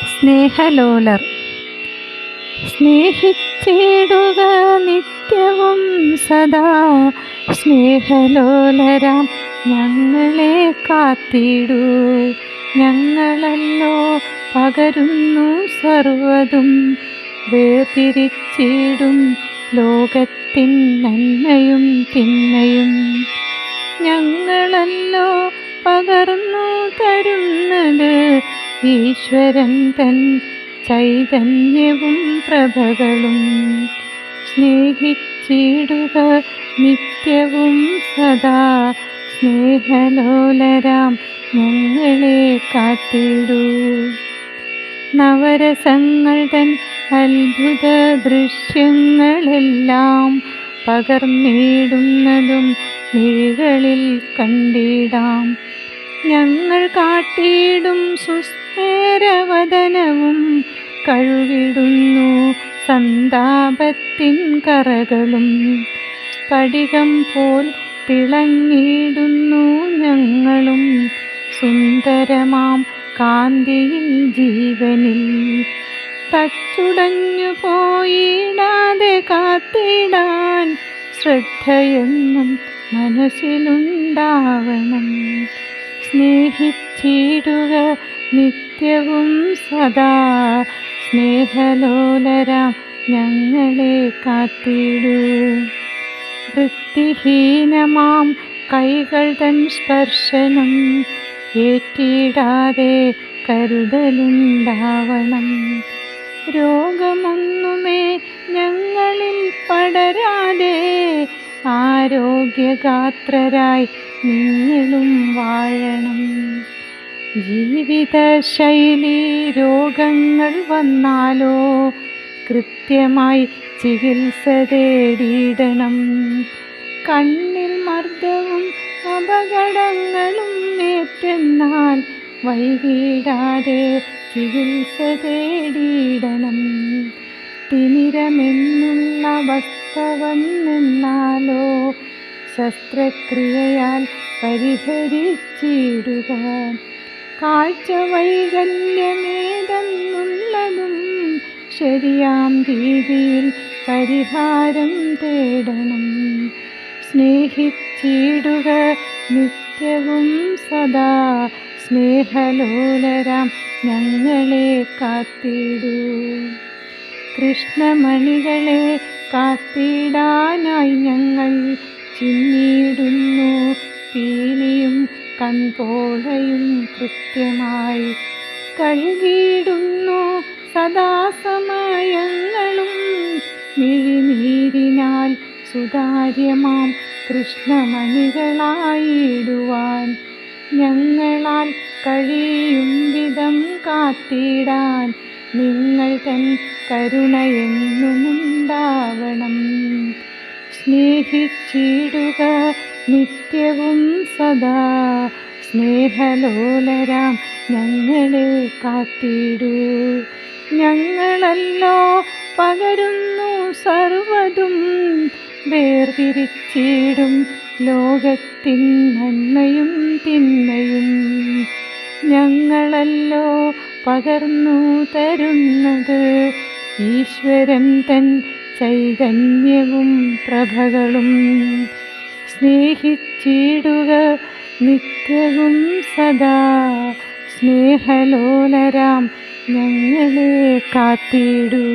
സ്നേഹലോലർ. സ്നേഹിച്ചിടുക നിത്യവും സദാ, സ്നേഹലോലരാം ഞങ്ങളെ കാത്തിടൂ. ഞങ്ങളല്ലോ പകരുന്നു സർവ്വതും, വേർതിരിച്ചിടും ലോകത്തിൻ നന്മയും തിന്മയും. ഞങ്ങളല്ലോ പകർന്നു തരുന്നത് ഈശ്വരൻ തൻ ചൈതന്യവും പ്രഭകളും. സ്നേഹിച്ചിടുക നിത്യവും സദാ, സ്നേഹലോലരാം ഞങ്ങളെ കാത്തിടൂ. നവരസങ്ങൾ തൻ അത്ഭുത ദൃശ്യങ്ങളെല്ലാം പകർന്നിടുന്നതും മിഴികളിൽ കണ്ടിടാം. ഞങ്ങൾ കാട്ടിടും സുസ്മേരവദനവും കഴുകിടുന്നു സന്താപത്തിൻ കറകളും. സ്ഫടികം പോൽ തിളങ്ങിടുന്നു ഞങ്ങളും സുന്ദരമാം കാന്തിയിൽ ജീവനിൽ. തച്ചുടഞ്ഞു പോയിടാതെ കാത്തിടാൻ ശ്രദ്ധയൊന്നും മനസ്സിലുണ്ടാവണം. സ്നേഹിച്ചിടുക നിത്യവും സദാ, സ്നേഹലോലരാം ഞങ്ങളെ കാത്തിടൂ. വൃത്തിഹീനമാം കൈകൾ തൻ സ്പർശനം ഏറ്റിടാതെ കരുതലുണ്ടാവണം. രോഗമൊന്നുമേ ഞങ്ങളിൽ പടരാതെ ആരോഗ്യഗാത്രരായി നിങ്ങളും വാഴണം. ജീവിതശൈലി രോഗങ്ങൾ വന്നാലോ കൃത്യമായി ചികിത്സ തേടിയിടണം. കണ്ണിൽ മർദ്ദവും അപകടങ്ങളും ഏറ്റെന്നാൽ വൈകിടാതെ ചികിത്സ തേടിയിടണം. തിമിരമെന്നുള്ള അവസ്ഥ വന്നെന്നാലോ ശസ്ത്രക്രിയയാൽ പരിഹരിച്ചിടുക. കാഴ്ച വൈകല്യമേതെന്നുള്ളതും ശരിയാം രീതിയിൽ പരിഹാരം തേടണം. സ്നേഹിച്ചിടുക നിത്യവും സദാ, സ്നേഹലോലരാം ഞങ്ങളെ കാത്തിടൂ. കൃഷ്ണമണികളെ കാത്തിടാനായി ഞങ്ങൾ ചിന്നിടുന്നു പീലിയും കൺപോളയും കൃത്യമായി. കഴുകിയിടുന്നു സദാസമയങ്ങളും മിഴിനീരിനാൽ സുതാര്യമാം കൃഷ്ണമണികളായിടുവാൻ. ഞങ്ങളാൽ കഴിയും വിധം കാത്തിടാൻ നിങ്ങൾ തൻ കരുണയെന്നുമുണ്ടാവണം. സ്നേഹിച്ചിടുക നിത്യവും സദാ, സ്നേഹലോലരാം ഞങ്ങളെ കാത്തിടൂ. ഞങ്ങളല്ലോ പകരുന്നു സർവ്വതും, വേർതിരിച്ചിടും ലോകത്തിൻ നന്മയും തിന്മയും. ഞങ്ങളല്ലോ പകർന്നു തരുന്നത് ഈശ്വരൻ തൻ ചൈതന്യവും പ്രഭകളും. സ്നേഹിച്ചിടുക നിത്യവും സദാ, സ്നേഹലോലരാം ഞങ്ങളെ കാത്തിടൂ.